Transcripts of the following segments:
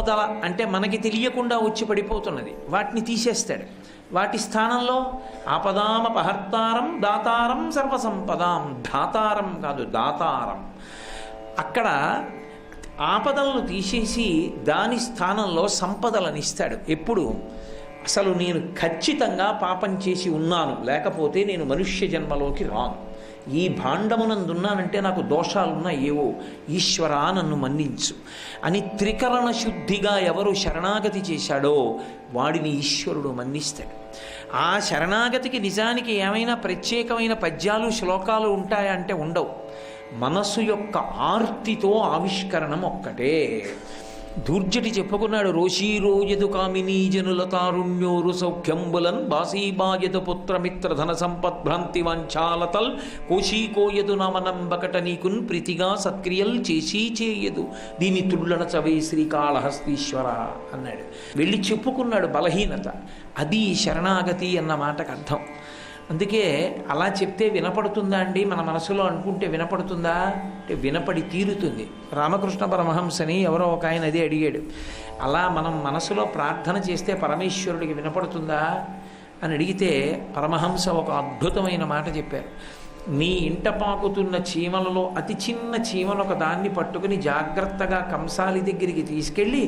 సంపద అంటే మనకి తెలియకుండా వచ్చి పడిపోతున్నది, వాటిని తీసేస్తాడు. వాటి స్థానంలో ఆపదామపహర్తారం దాతారం సర్వసంపదాం, ధాతారం కాదు దాతారం. అక్కడ ఆపదలను తీసేసి దాని స్థానంలో సంపదలను ఇస్తాడు. ఎప్పుడు? అసలు నేను ఖచ్చితంగా పాపం చేసి ఉన్నాను, లేకపోతే నేను మనుష్య జన్మలోకి రాను. ఈ భాండమునందున్నానంటే నాకు దోషాలున్నా ఏవో, ఈశ్వరా నన్ను మన్నించు అని త్రికరణ శుద్ధిగా ఎవరు శరణాగతి చేశాడో వాడిని ఈశ్వరుడు మన్నిస్తాడు. ఆ శరణాగతికి నిజానికి ఏమైనా ప్రత్యేకమైన పద్యాలు శ్లోకాలు ఉంటాయా అంటే ఉండవు. మనసు యొక్క ఆర్తితో ఆవిష్కరణం ఒక్కటే. దూర్జటి చెప్పుకున్నాడు, రోషీరోయదు కామినీ జనుల తారుణ్యోరు సౌఖ్యంబులన్ బాసీబాయదు పుత్రమిత్ర ధన సంపద్భ్రాంతి వంచాలతల్ కోశీకోయదు నామనంబకట నీకున్ ప్రీతిగా సత్క్రియల్ చేసి చేయదు దీని తుళ్ళన చవే శ్రీకాళహస్తీశ్వర అన్నాడు. వెళ్ళి చెప్పుకున్నాడు బలహీనత. అది శరణాగతి అన్న మాటకు అర్థం. అందుకే అలా చెప్తే వినపడుతుందా అండి? మన మనసులో అనుకుంటే వినపడుతుందా అంటే వినపడి తీరుతుంది. రామకృష్ణ పరమహంసని ఎవరో ఒక ఆయన అదే అడిగాడు, అలా మనం మనసులో ప్రార్థన చేస్తే పరమేశ్వరుడికి వినపడుతుందా అని అడిగితే పరమహంస ఒక అద్భుతమైన మాట చెప్పారు. నీ ఇంట పాకుతున్న చీమలలో అతి చిన్న చీమను ఒక దాన్ని పట్టుకుని జాగ్రత్తగా కంసాలి దగ్గరికి తీసుకెళ్ళి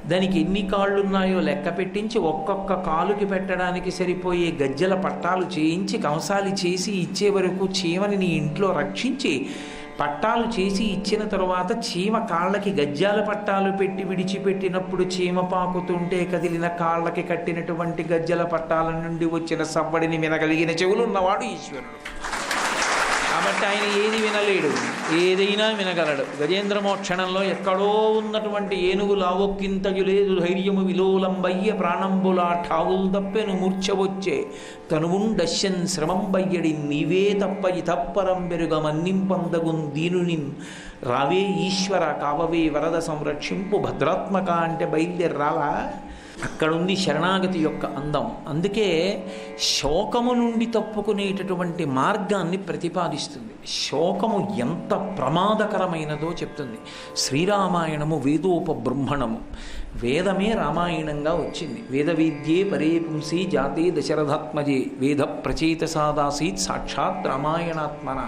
దానికి ఎన్ని కాళ్ళున్నాయో లెక్క పెట్టించి ఒక్కొక్క కాలుకి పెట్టడానికి సరిపోయే గజ్జల పట్టాలు చేయించి కంసాలి చేసి ఇచ్చే వరకు చీమని నీ ఇంట్లో రక్షించి పట్టాలు చేసి ఇచ్చిన తరువాత చీమ కాళ్ళకి గజ్జాల పట్టాలు పెట్టి విడిచిపెట్టినప్పుడు చీమ పాకుతుంటే కదిలిన కాళ్ళకి కట్టినటువంటి గజ్జల పట్టాల నుండి వచ్చిన సవ్వడిని వినగలిగిన చెవులు ఉన్నవాడు ఈశ్వరుడు. కాబట్టి ఆయన ఏది వినలేడు, ఏదైనా వినగలడు. గజేంద్ర మోక్షణంలో ఎక్కడో ఉన్నటువంటి ఏనుగు లావొక్కింతయు లేదు ధైర్యము విలోలంబయ్య ప్రాణంబులా ఠావుల్ దప్పెను మూర్ఛవొచ్చే తనువుండశ్యన్ శ్రమంబయ్యడి నీవే తప్ప ఇతప్పరం బెరుగ మన్నింపందగున్ దీనునిన్ రావే ఈశ్వర కావవే వరద సంరక్షింపు భద్రాత్మక అంటే బయలుదేరి రావా. అక్కడుంది శరణాగతి యొక్క అందం. అందుకే శోకము నుండి తప్పుకునేటటువంటి మార్గాన్ని ప్రతిపాదిస్తుంది. శోకము ఎంత ప్రమాదకరమైనదో చెప్తుంది. శ్రీరామాయణము వేదోపబ్రహ్మణము. వేదమే రామాయణంగా వచ్చింది. వేద విద్యే పరే పుంసి జాతే దశరథాత్మజే వేద ప్రచేతసాదాసీత్ సాక్షాత్ రామాయణాత్మన.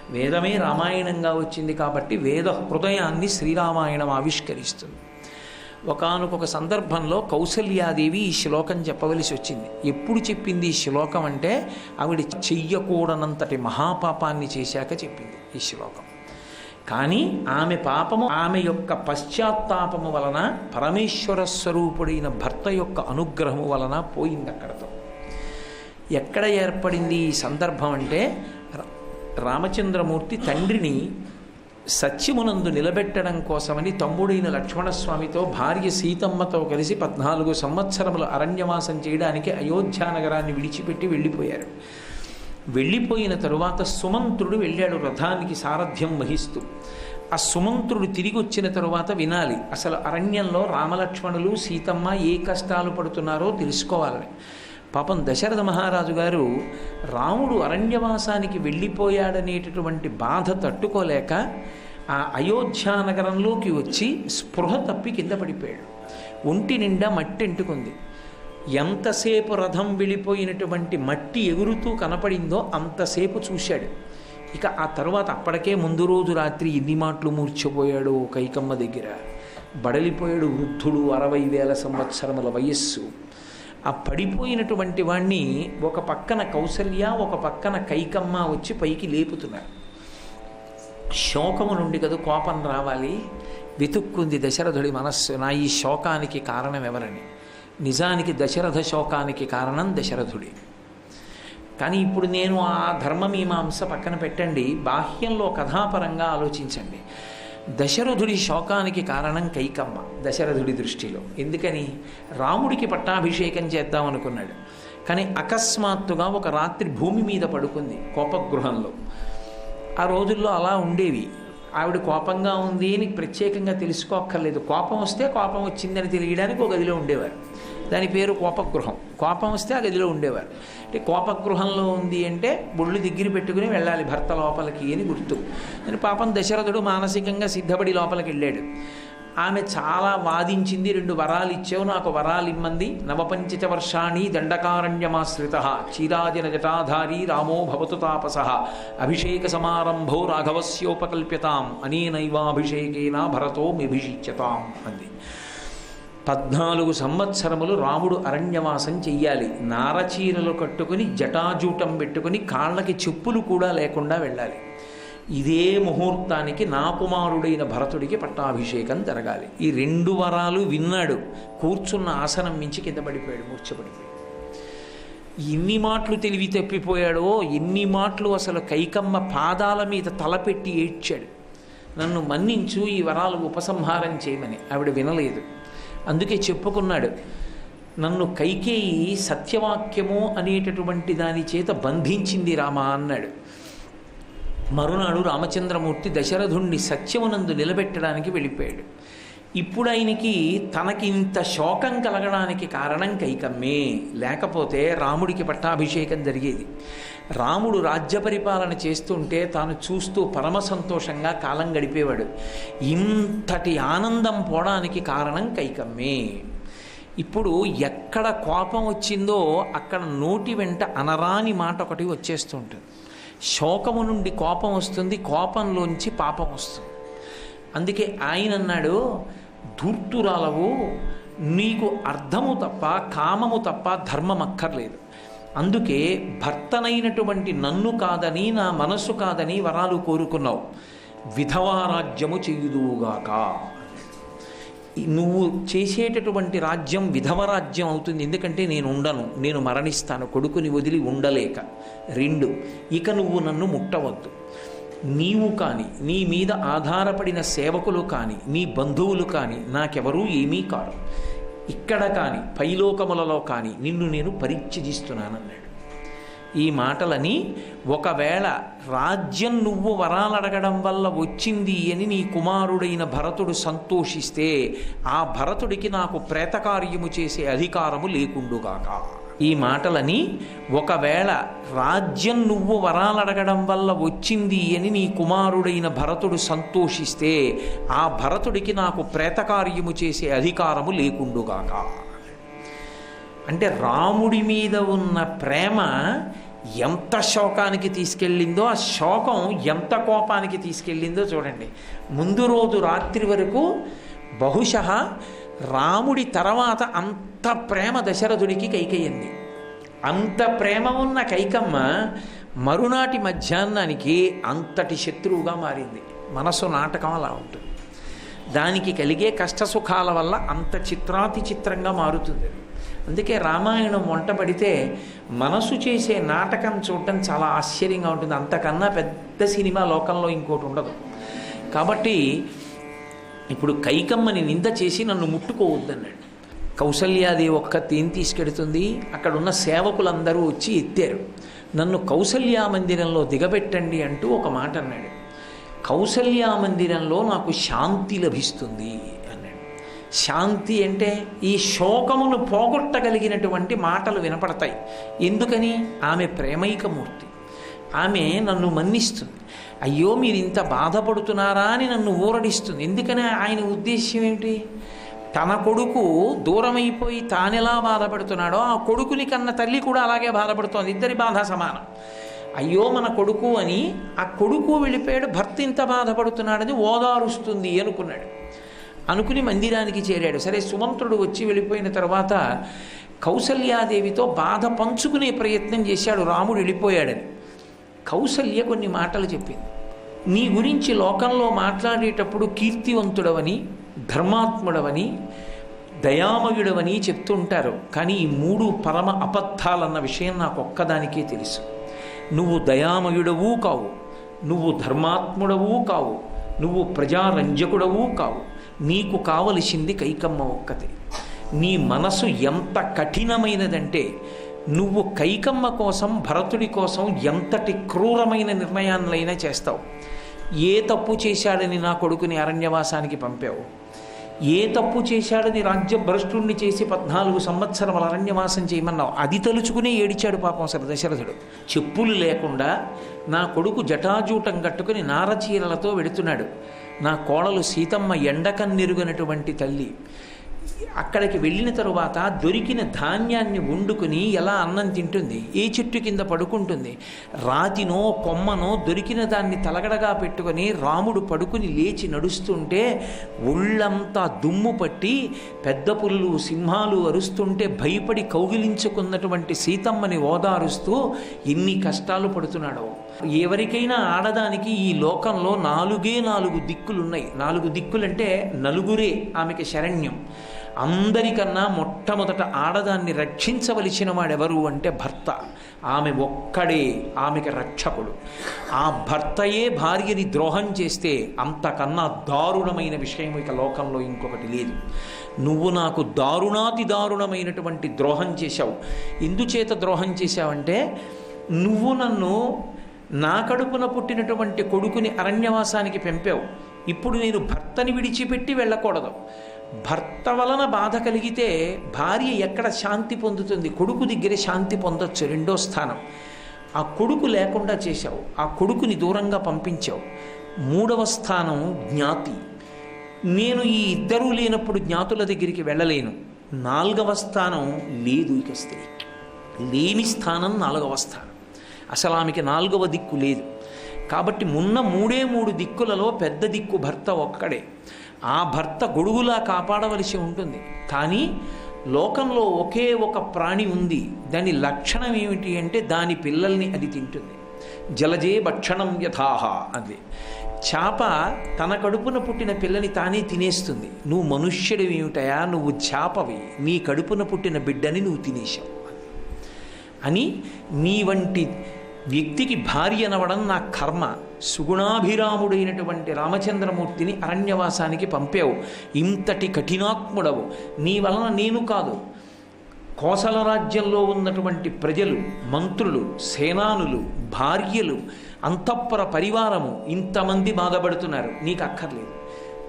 వేదమే రామాయణంగా వచ్చింది కాబట్టి వేద హృదయాన్ని శ్రీరామాయణం ఆవిష్కరిస్తుంది. ఒకానొక సందర్భంలో కౌసల్యాదేవి ఈ శ్లోకం చెప్పవలసి వచ్చింది. ఎప్పుడు చెప్పింది ఈ శ్లోకం అంటే ఆవిడ చెయ్యకూడనంతటి మహాపాపాన్ని చేశాక చెప్పింది ఈ శ్లోకం. కానీ ఆమె పాపము ఆమె యొక్క పశ్చాత్తాపము వలన పరమేశ్వర స్వరూపుడైన భర్త యొక్క అనుగ్రహము వలన పోయింది అక్కడతో. ఎక్కడ ఏర్పడింది ఈ సందర్భం అంటే రామచంద్రమూర్తి తండ్రిని సత్యమునందు నిలబెట్టడం కోసమని తమ్ముడైన లక్ష్మణస్వామితో భార్య సీతమ్మతో కలిసి 14 సంవత్సరములు అరణ్యవాసం చేయడానికి అయోధ్యానగరాన్ని విడిచిపెట్టి వెళ్ళిపోయారు. వెళ్ళిపోయిన తరువాత సుమంత్రుడు వెళ్ళాడు రథానికి సారథ్యం వహిస్తూ. ఆ సుమంత్రుడు తిరిగి వచ్చిన తరువాత వినాలి అసలు అరణ్యంలో రామలక్ష్మణులు సీతమ్మ ఏ కష్టాలు పడుతున్నారో తెలుసుకోవాలని. పాపం దశరథ మహారాజు గారు రాముడు అరణ్యవాసానికి వెళ్ళిపోయాడనేటటువంటి బాధ తట్టుకోలేక ఆ అయోధ్యానగరంలోకి వచ్చి స్పృహ తప్పి కింద పడిపోయాడు. ఒంటి నిండా మట్టి అంటుకుంది. ఎంతసేపు రథం వెళ్ళిపోయినటువంటి మట్టి ఎగురుతూ కనపడిందో అంతసేపు చూశాడు. ఇక ఆ తర్వాత అప్పటికే ముందు రోజు రాత్రి ఎన్ని మాటలు మూర్చిపోయాడు కైకమ్మ దగ్గర. బడలిపోయాడు వృద్ధుడు, 60,000 సంవత్సరముల వయస్సు. ఆ పడిపోయినటువంటి వాణ్ణి ఒక పక్కన కౌసల్య ఒక పక్కన కైకమ్మ వచ్చి పైకి లేపుతున్నారు. శోకము నుండి కదా కోపం రావాలి. వెతుక్కుంది దశరథుడి మనస్సు, నా ఈ శోకానికి కారణం ఎవరని. నిజానికి దశరథ శోకానికి కారణం దశరథుడి. కానీ ఇప్పుడు నేను ఆ ధర్మమీమాంస పక్కన పెట్టండి, బాహ్యంలో కథాపరంగా ఆలోచించండి. దశరథుడి శోకానికి కారణం కైకమ్మ దశరథుడి దృష్టిలో. ఎందుకని? రాముడికి పట్టాభిషేకం చేద్దామనుకున్నాడు. కానీ అకస్మాత్తుగా ఒక రాత్రి భూమి మీద పడుకుంది కోపగృహంలో. ఆ రోజుల్లో అలా ఉండేవి. ఆవిడ కోపంగా ఉంది అని ప్రత్యేకంగా తెలుసుకోక్కర్లేదు. కోపం వస్తే కోపం వచ్చిందని తెలియడానికి ఒక గదిలో ఉండేవారు. దాని పేరు కోపగృహం. కోపం వస్తే ఆ గదిలో ఉండేవారు. అంటే కోపగృహంలో ఉంది అంటే బొళ్ళు దగ్గర పెట్టుకుని వెళ్ళాలి భర్త లోపలికి అని గుర్తు. అని పాపం దశరథుడు మానసికంగా సిద్ధపడి లోపలికి వెళ్ళాడు. ఆమె చాలా వాదించింది, 2 వరాలు ఇచ్చావు, నాకు వరాలు ఇమ్మంది. నవపంచ వర్షాణి దండకారణ్యమాశ్రిత చీరాజన జటాధారీ రామో భవతు తాపస అభిషేక సమారంభో రాఘవస్యోపకల్ప్యతాం అనేనైవాభిషేకేన భరతో మిభిషిచ్యతాం అంది. 14 సంవత్సరములు రాముడు అరణ్యవాసం చెయ్యాలి. నారచీరలు కట్టుకుని జటాజూటం పెట్టుకుని కాళ్ళకి చెప్పులు కూడా లేకుండా వెళ్ళాలి. ఇదే ముహూర్తానికి నా కుమారుడైన భరతుడికి పట్టాభిషేకం జరగాలి. ఈ 2 వరాలు విన్నాడు. కూర్చున్న ఆసనం మించి కింద పడిపోయాడు, మూర్ఛపడిపోయాడు. ఎన్ని మాటలు తెలివి తప్పిపోయాడో, ఎన్ని మాటలు అసలు కైకమ్మ పాదాల మీద తలపెట్టి ఏడ్చాడు, నన్ను మన్నించు, ఈ వరాలు ఉపసంహారం చేయమని. ఆవిడ వినలేదు. అందుకే చెప్పుకున్నాడు, నన్ను కైకేయి సత్యవాక్యము అనేటటువంటి దాని చేత బంధించింది రామ అన్నాడు. మరునాడు రామచంద్రమూర్తి దశరథుణ్ణి సత్యమునందు నిలబెట్టడానికి వెళ్ళిపోయాడు. ఇప్పుడు ఆయనకి తనకింత శోకం కలగడానికి కారణం కైకమ్మే. లేకపోతే రాముడికి పట్టాభిషేకం జరిగేది. రాముడు రాజ్య పరిపాలన చేస్తుంటే తాను చూస్తూ పరమ సంతోషంగా కాలం గడిపేవాడు. ఇంతటి ఆనందం పోవడానికి కారణం కైకమ్మే. ఇప్పుడు ఎక్కడ కోపం వచ్చిందో అక్కడ నోటి వెంట అనరాని మాట ఒకటి వచ్చేస్తుంటుంది. శోకము నుండి కోపం వస్తుంది, కోపంలోంచి పాపం వస్తుంది. అందుకే ఆయన అన్నాడు, ధూర్తురాలవు, నీకు అర్థము తప్ప కామము తప్ప ధర్మం అక్కర్లేదు. అందుకే భర్తనైనటువంటి నన్ను కాదని, నా మనస్సు కాదని వరాలు కోరుకున్నావు. విధవారాజ్యము చేయుదువుగాక. నువ్వు చేసేటటువంటి రాజ్యం విధవరాజ్యం అవుతుంది. ఎందుకంటే నేను ఉండను, నేను మరణిస్తాను, కొడుకుని వదిలి ఉండలేక. 2, ఇక నువ్వు నన్ను ముట్టవద్దు. నీవు కానీ, నీ మీద ఆధారపడిన సేవకులు కానీ, నీ బంధువులు కానీ నాకెవరూ ఏమీ కారు. ఇక్కడ కానీ పైలోకములలో కానీ నిన్ను నేను పరిత్యజిస్తున్నానన్నాడు. ఈ మాటలని, ఒకవేళ రాజ్యం నువ్వు వరాలడగడం వల్ల వచ్చింది అని నీ కుమారుడైన భరతుడు సంతోషిస్తే ఆ భరతుడికి నాకు ప్రేతకార్యము చేసే అధికారము లేకుండుగాక. ఈ మాటలని, ఒకవేళ రాజ్యం నువ్వు వరాలడగడం వల్ల వచ్చింది అని నీ కుమారుడైన భరతుడు సంతోషిస్తే ఆ భరతుడికి నాకు ప్రేతకార్యము చేసే అధికారము లేకుండుగాక. అంటే రాముడి మీద ఉన్న ప్రేమ ఎంత శోకానికి తీసుకెళ్ళిందో, ఆ శోకం ఎంత కోపానికి తీసుకెళ్ళిందో చూడండి. ముందు రోజు రాత్రి వరకు బహుశः రాముడి తర్వాత అంత ప్రేమ దశరథుడికి కైకేయింది. అంత ప్రేమ ఉన్న కైకమ్మ మరునాటి మధ్యాహ్నానికి అంతటి శత్రువుగా మారింది. మనసు నాటకం అలా ఉంటుంది. దానికి కలిగే కష్టసుఖాల వల్ల అంత చిత్రాతి చిత్రంగా మారుతుంది. అందుకే రామాయణం వంట పడితే మనసు చేసే నాటకం చూడటం చాలా ఆశ్చర్యంగా ఉంటుంది. అంతకన్నా పెద్ద సినిమా లోకంలో ఇంకోటి ఉండదు. కాబట్టి ఇప్పుడు కైకమ్మని నింద చేసి నన్ను ముట్టుకోవద్దన్నాడు. కౌసల్యాదేవి ఒక్క తేని తీసుకెడుతుంది. అక్కడున్న సేవకులందరూ వచ్చి ఎత్తారు. నన్ను కౌసల్యా మందిరంలో దిగబెట్టండి అంటూ ఒక మాట అన్నాడు. కౌసల్యా మందిరంలో నాకు శాంతి లభిస్తుంది అన్నాడు. శాంతి అంటే ఈ శోకమును పోగొట్టగలిగినటువంటి మాటలు వినపడతాయి. ఎందుకని? ఆమె ప్రేమైకమూర్తి. ఆమె నన్ను మన్నిస్తుంది. అయ్యో మీరు ఇంత బాధపడుతున్నారా అని నన్ను ఊరడిస్తుంది. ఎందుకని? ఆయన ఉద్దేశ్యం ఏమిటి? తన కొడుకు దూరమైపోయి తానెలా బాధపడుతున్నాడో ఆ కొడుకుని కన్న తల్లి కూడా అలాగే బాధపడుతోంది. ఇద్దరి బాధ సమానం. అయ్యో మన కొడుకు అని ఆ కొడుకు వెళ్ళిపోయాడు, భర్త ఇంత బాధపడుతున్నాడని ఓదారుస్తుంది అనుకున్నాడు. అనుకుని మందిరానికి చేరాడు. సరే, సుమంత్రుడు వచ్చి వెళ్ళిపోయిన తర్వాత కౌసల్యాదేవితో బాధ పంచుకునే ప్రయత్నం చేశాడు. రాముడు వెళ్ళిపోయాడని కౌసల్య కొన్ని మాటలు చెప్పింది. నీ గురించి లోకంలో మాట్లాడేటప్పుడు కీర్తివంతుడవని, ధర్మాత్ముడవని, దయామయుడవని చెప్తుంటారు. కానీ ఈ 3 పరమ అబద్ధాలన్న విషయం నాకు ఒక్కదానికే తెలుసు. నువ్వు దయామయుడవు కావు, నువ్వు ధర్మాత్ముడవు కావు, నువ్వు ప్రజారంజకుడవు కావు. నీకు కావలసింది కైకమ్మ ఒక్కతే. నీ మనసు ఎంత కఠినమైనదంటే నువ్వు కైకమ్మ కోసం, భరతుడి కోసం ఎంతటి క్రూరమైన నిర్ణయాన్నైనా చేస్తావు. ఏ తప్పు చేశాడని నా కొడుకుని అరణ్యవాసానికి పంపావు? ఏ తప్పు చేశాడని రాజ్యభ్రష్టుణ్ణి చేసి 14 సంవత్సరముల అరణ్యవాసం చేయమన్నావు? అది తలుచుకునే ఏడిచాడు పాపం అసలు దశరథుడు. చెప్పులు లేకుండా నా కొడుకు జటాజూటం కట్టుకుని నారచీరలతో వెడుతున్నాడు. నా కోడలు సీతమ్మ ఎండకన్నెరుగనటువంటి తల్లి. అక్కడికి వెళ్ళిన తరువాత దొరికిన ధాన్యాన్ని వండుకుని ఎలా అన్నం తింటుంది? ఏ చెట్టు కింద పడుకుంటుంది? రాతినో కొమ్మనో దొరికిన దాన్ని తలగడగా పెట్టుకొని రాముడు పడుకుని లేచి నడుస్తుంటే ఒళ్ళంతా దుమ్ము పట్టి పెద్ద పులులు సింహాలు అరుస్తుంటే భయపడి కౌగిలించుకున్నటువంటి సీతమ్మని ఓదారుస్తూ ఎన్ని కష్టాలు పడుతున్నాడో. ఎవరికైనా ఆడదానికి ఈ లోకంలో 4 దిక్కులున్నాయి. 4 దిక్కులంటే నలుగురే ఆమెకి శరణ్యం. అందరికన్నా మొట్టమొదట ఆడదాన్ని రక్షించవలసిన వాడెవరు అంటే భర్త. ఆమె ఒక్కడే ఆమెకి రక్షకుడు. ఆ భర్తయే భార్యని ద్రోహం చేస్తే అంతకన్నా దారుణమైన విషయం ఇక లోకంలో ఇంకొకటి లేదు. నువ్వు నాకు దారుణాతి దారుణమైనటువంటి ద్రోహం చేశావు. ఎందుచేత ద్రోహం చేశావంటే, నువ్వు నన్ను నా కడుపున పుట్టినటువంటి కొడుకుని అరణ్యవాసానికి పంపావు. ఇప్పుడు నేను భర్తని విడిచిపెట్టి వెళ్ళకూడదు. భర్త వలన బాధ కలిగితే భార్య ఎక్కడ శాంతి పొందుతుంది? కొడుకు దగ్గరే శాంతి పొందొచ్చు, 2వ స్థానం. ఆ కొడుకు లేకుండా చేశావు, ఆ కొడుకుని దూరంగా పంపించావు. 3వ స్థానం జ్ఞాతి. నేను ఈ ఇద్దరూ లేనప్పుడు జ్ఞాతుల దగ్గరికి వెళ్ళలేను. 4వ స్థానం లేదు. ఇక స్త్రీ లేని స్థానం 4వ స్థానం. అసలు ఆమెకి 4వ దిక్కు లేదు. కాబట్టి ఉన్న 3 దిక్కులలో పెద్ద దిక్కు భర్త ఒక్కడే. ఆ భర్త గొడుగులా కాపాడవలసి ఉంటుంది. కానీ లోకంలో ఒకే ఒక ప్రాణి ఉంది. దాని లక్షణం ఏమిటి అంటే దాని పిల్లల్ని అది తింటుంది. జలజే భక్షణం యథాహ. అది చేప తన కడుపున పుట్టిన పిల్లని తానే తినేస్తుంది. నువ్వు మనుష్యుడు ఏమిటయా, నువ్వు చేపవి, నీ కడుపున పుట్టిన బిడ్డని నువ్వు తినేశావు అని నీ వంటి వ్యక్తికి భార్య అనవడం నా కర్మ. సుగుణాభిరాముడైనటువంటి రామచంద్రమూర్తిని అరణ్యవాసానికి పంపావు. ఇంతటి కఠినాత్ముడవు. నీ వలన నేను కాదు, కోసల రాజ్యంలో ఉన్నటువంటి ప్రజలు, మంత్రులు, సేనానులు, భార్యలు, అంతఃపుర పరివారము ఇంతమంది బాధపడుతున్నారు. నీకు అక్కర్లేదు.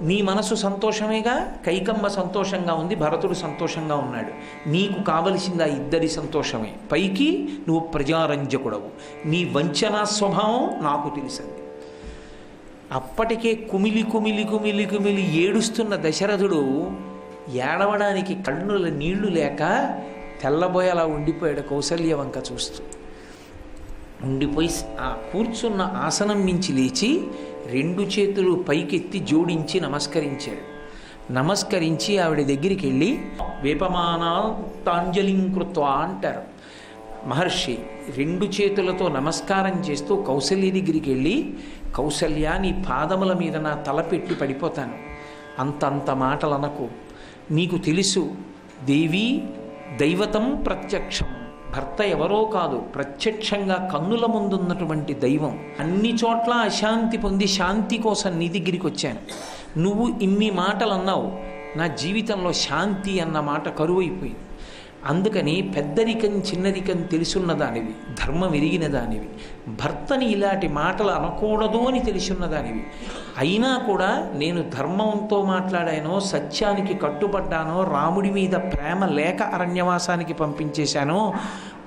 నీ మనసు సంతోషమేగా. కైకమ్మ సంతోషంగా ఉంది, భరతుడు సంతోషంగా ఉన్నాడు. నీకు కావలసింది ఆ ఇద్దరి సంతోషమే. పైకి నువ్వు ప్రజారంజకుడవు. నీ వంచనా స్వభావం నాకు తెలిసింది. అప్పటికే కుమిలి కుమిలి కుమిలి కుమిలి ఏడుస్తున్న దశరథుడు ఏడవడానికి కన్నుల నీళ్లు లేక తెల్లబోయేలా ఉండిపోయాడు. కౌసల్య వంక చూస్తూ ఉండిపోయి ఆ కూర్చున్న ఆసనం నుంచి లేచి 2 చేతులు పైకెత్తి జోడించి నమస్కరించాడు. నమస్కరించి ఆవిడ దగ్గరికి వెళ్ళి వేపమానాంతాంజలిం కృత్వా అంటారు మహర్షి. 2 చేతులతో నమస్కారం చేస్తూ కౌసల్య దగ్గరికి వెళ్ళి, కౌసల్య, నీ పాదముల మీద నా తల పెట్టి పడిపోతాను. అంతంత మాటలు అనకు. నీకు తెలుసు, దేవి దైవతం ప్రత్యక్షం. భర్త ఎవరో కాదు, ప్రత్యక్షంగా కన్నుల ముందున్నటువంటి దైవం. అన్ని చోట్ల అశాంతి పొంది శాంతి కోసం నీ దగ్గరికి వచ్చాను. నువ్వు ఇన్ని మాటలు అన్నావు, నా జీవితంలో శాంతి అన్న మాట కరువైపోయింది. అందుకని పెద్దరికం చిన్నరికం తెలుసున్న దానివి, ధర్మం ఎరిగిన దానివి, భర్తని ఇలాంటి మాటలు అనకూడదు అని తెలుసున్న దానివి. అయినా కూడా నేను ధర్మంతో మాట్లాడానో, సత్యానికి కట్టుబడ్డానో, రాముడి మీద ప్రేమ లేక అరణ్యవాసానికి పంపించేశానో,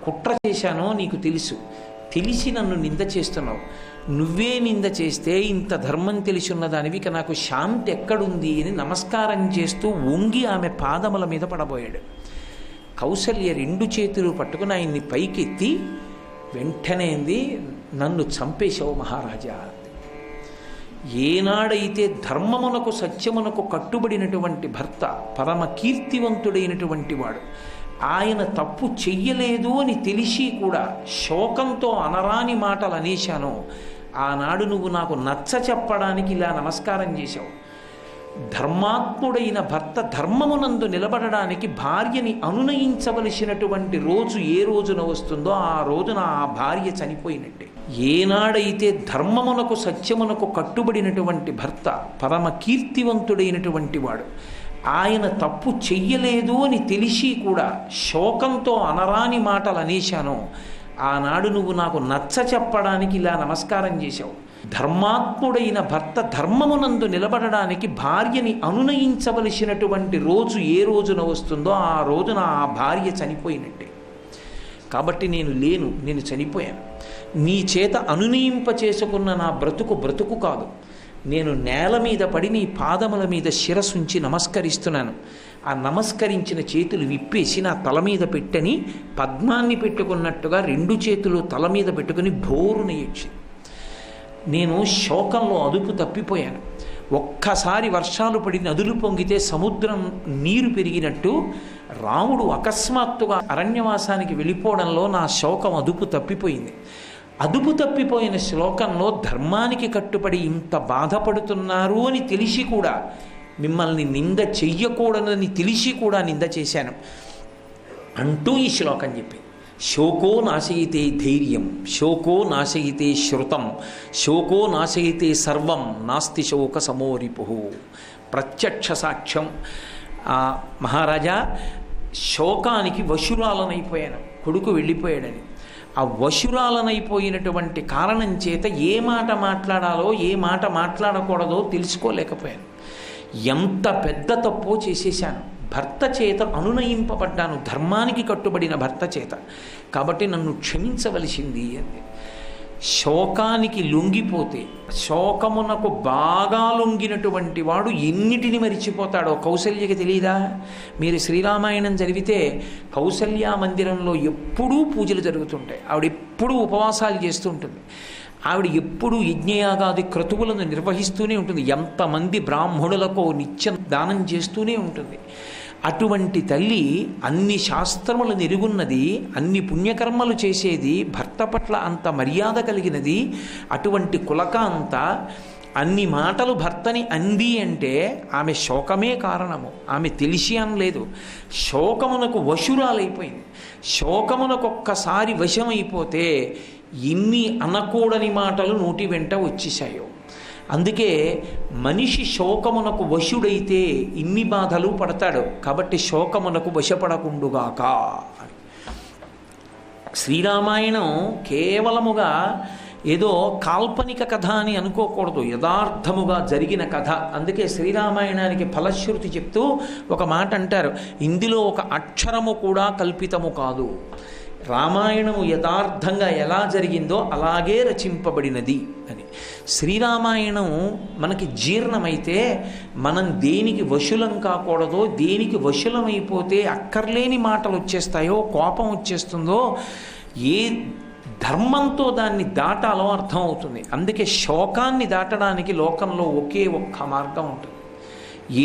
కుట్ర చేశానో నీకు తెలుసు. తెలిసి నన్ను నింద చేస్తున్నావు. నువ్వే నింద చేస్తే ఇంత ధర్మం తెలిసున్న దానివి, ఇక నాకు శాంతి ఎక్కడుంది అని నమస్కారం చేస్తూ వంగి ఆమె పాదముల మీద పడబోయాడు. కౌసల్య 2 చేతులు పట్టుకుని ఆయన్ని పైకెత్తి వెంటనే నన్ను చంపేశావు మహారాజా. ఏనాడైతే ధర్మమునకు సత్యమునకు కట్టుబడినటువంటి భర్త, పరమ కీర్తివంతుడైనటువంటి వాడు, ఆయన తప్పు చెయ్యలేదు అని తెలిసి కూడా శోకంతో అనరాని మాటలు అనేశానో, ఆనాడు నువ్వు నాకు నచ్చ చెప్పడానికి ఇలా నమస్కారం చేశావు. ధర్మాత్ముడైన భర్త ధర్మమునందు నిలబడడానికి భార్యని అనునయించవలసినటువంటి రోజు ఏ రోజున వస్తుందో ఆ రోజున ఆ భార్య చనిపోయినట్టే. ఏనాడైతే ధర్మమునకు సత్యమునకు కట్టుబడినటువంటి భర్త, పరమ కీర్తివంతుడైనటువంటి వాడు, ఆయన తప్పు చెయ్యలేదు అని తెలిసి కూడా శోకంతో అనరాని మాటలు అనేశానో, ఆనాడు నువ్వు నాకు నచ్చ చెప్పడానికి ఇలా నమస్కారం చేశావు. ధర్మాత్ముడైన భర్త ధర్మమునందు నిలబడడానికి భార్యని అనునయించవలసినటువంటి రోజు ఏ రోజున వస్తుందో ఆ రోజున ఆ భార్య చనిపోయినట్టే. కాబట్టి నేను చనిపోయాను. నీ చేత అనునయింప చేసుకున్న నా బ్రతుకు కాదు. నేను నేల మీద పడి నీ పాదముల మీద శిరసుంచి నమస్కరిస్తున్నాను. ఆ నమస్కరించిన చేతులు విప్పేసి నా తల మీద పెట్టని పద్మాన్ని పెట్టుకున్నట్టుగా 2 చేతులు తల మీద పెట్టుకుని భోరున ఏడ్చి, నేను శోకంలో అదుపు తప్పిపోయాను. ఒక్కసారి వర్షాలు పడి నదులు పొంగితే సముద్రం నీరు పెరిగినట్టు రాముడు అకస్మాత్తుగా అరణ్యవాసానికి వెళ్ళిపోవడంలో నా శోకం అదుపు తప్పిపోయింది. అదుపు తప్పిపోయిన శ్లోకంలో ధర్మానికి కట్టుబడి ఇంత బాధపడుతున్నారు అని తెలిసి కూడా, మిమ్మల్ని నింద చెయ్యకూడదని తెలిసి కూడా నింద చేశాను అంటూ ఈ శ్లోకం చెప్పి, శోకో నాశయితే ధైర్యం, శోకో నాశయితే శృతం, శోకో నాశయితే సర్వం, నాస్తి శోక సమోరిపు. ప్రత్యక్ష సాక్ష్యం. మహారాజా, శోకానికి వశురాలనైపోయాను, కొడుకు వెళ్ళిపోయాడని. ఆ వశురాలనైపోయినటువంటి కారణం చేత ఏ మాట మాట్లాడాలో ఏ మాట మాట్లాడకూడదో తెలుసుకోలేకపోయాను. ఎంత పెద్ద తప్పో చేసేశాను. భర్త చేత అనునయింపబడ్డాను, ధర్మానికి కట్టుబడిన భర్త చేత. కాబట్టి నన్ను క్షమించవలసింది అంది. శోకానికి లొంగిపోతే, శోకమునకు బాగా లొంగినటువంటి వాడు ఎన్నిటిని మరిచిపోతాడో కౌసల్యకి తెలియదా? మీరు శ్రీరామాయణం చదివితే కౌసల్యా మందిరంలో ఎప్పుడూ పూజలు జరుగుతుంటాయి. ఆవిడ ఎప్పుడూ ఉపవాసాలు చేస్తూ ఉంటుంది. ఆవిడ ఎప్పుడూ యజ్ఞయాగాది క్రతువులను నిర్వహిస్తూనే ఉంటుంది. ఎంతమంది బ్రాహ్మణులకు నిత్యం దానం చేస్తూనే ఉంటుంది. అటువంటి తల్లి అన్ని శాస్త్రములు నెరుగున్నది, అన్ని పుణ్యకర్మలు చేసేది, భర్త పట్ల అంత మర్యాద కలిగినది. అటువంటి కులకాంత అన్ని మాటలు భర్తని అంది అంటే ఆమె శోకమే కారణము. ఆమె తెలిసి అనలేదు, శోకమునకు వశురాలైపోయింది. శోకమునకు ఒక్కసారి వశమైపోతే ఎన్ని అనకూడని మాటలు నోటి వెంట వచ్చేసాయో. అందుకే మనిషి శోకమునకు వశుడైతే ఇన్ని బాధలు పడతాడు. కాబట్టి శోకమునకు వశపడకుండుగాక. శ్రీరామాయణం కేవలముగా ఏదో కాల్పనిక కథ అని అనుకోకూడదు, యథార్థముగా జరిగిన కథ. అందుకే శ్రీరామాయణానికి ఫలశ్రుతి చెప్తూ ఒక మాట అంటారు, ఇందులో ఒక అక్షరము కూడా కల్పితము కాదు. రామాయణము యథార్థంగా ఎలా జరిగిందో అలాగే రచింపబడినది అని. శ్రీరామాయణం మనకి జీర్ణమైతే మనం దేనికి వశులం కాకూడదో, దేనికి వశులమైపోతే అక్కర్లేని మాటలు వచ్చేస్తాయో, కోపం వచ్చేస్తుందో, ఏ ధర్మంతో దాన్ని దాటాలో అర్థం అవుతుంది. అందుకే శోకాన్ని దాటడానికి లోకంలో ఒకే ఒక్క మార్గం ఉంటుంది.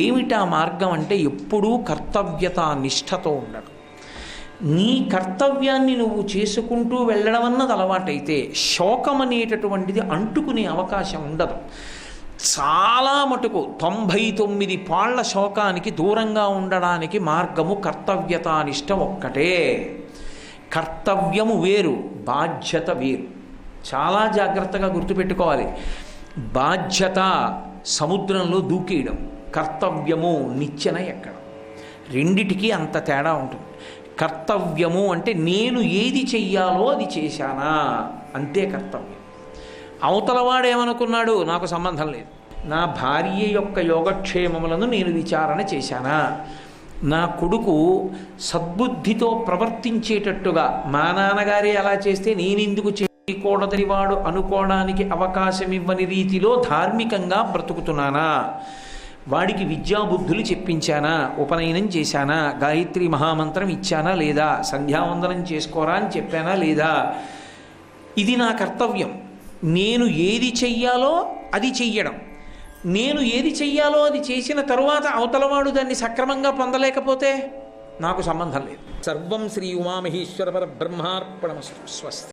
ఏమిటా మార్గం అంటే ఎప్పుడూ కర్తవ్యత నిష్ఠతో ఉండడం. నీ కర్తవ్యాన్ని నువ్వు చేసుకుంటూ వెళ్ళడం అన్నది అలవాటైతే శోకం అనేటటువంటిది అంటుకునే అవకాశం ఉండదు. చాలా మటుకు 99 పాళ్ల శోకానికి దూరంగా ఉండడానికి మార్గము కర్తవ్యతానిష్ట ఒక్కటే. కర్తవ్యము వేరు, బాధ్యత వేరు. చాలా జాగ్రత్తగా గుర్తుపెట్టుకోవాలి. బాధ్యత సముద్రంలో దూకేయడం, కర్తవ్యము నిచ్చెన ఎక్కడం. రెండిటికి అంత తేడా ఉంటుంది. కర్తవ్యము అంటే నేను ఏది చెయ్యాలో అది చేశానా, అంతే కర్తవ్యం. అవతలవాడు ఏమనుకున్నాడు నాకు సంబంధం లేదు. నా భార్య యొక్క యోగక్షేమములను నేను విచారణ చేశానా, నా కొడుకు సద్బుద్ధితో ప్రవర్తించేటట్టుగా, మా నాన్నగారే అలా చేస్తే నేనెందుకు చేయకూడదని వాడు అనుకోవడానికి అవకాశం ఇవ్వని రీతిలో ధార్మికంగా బ్రతుకుతున్నానా, వాడికి విద్యాబుద్ధులు చెప్పించానా, ఉపనయనం చేశానా, గాయత్రి మహామంత్రం ఇచ్చానా లేదా, సంధ్యావందనం చేసుకోరా అని చెప్పానా లేదా, ఇది నా కర్తవ్యం. నేను ఏది చెయ్యాలో అది చెయ్యడం. నేను ఏది చెయ్యాలో అది చేసిన తరువాత అవతలవాడు దాన్ని సక్రమంగా పొందలేకపోతే నాకు సంబంధం లేదు. సర్వం శ్రీ ఉమామహేశ్వర పరబ్రహ్మార్పణమస్తు. స్వస్తి.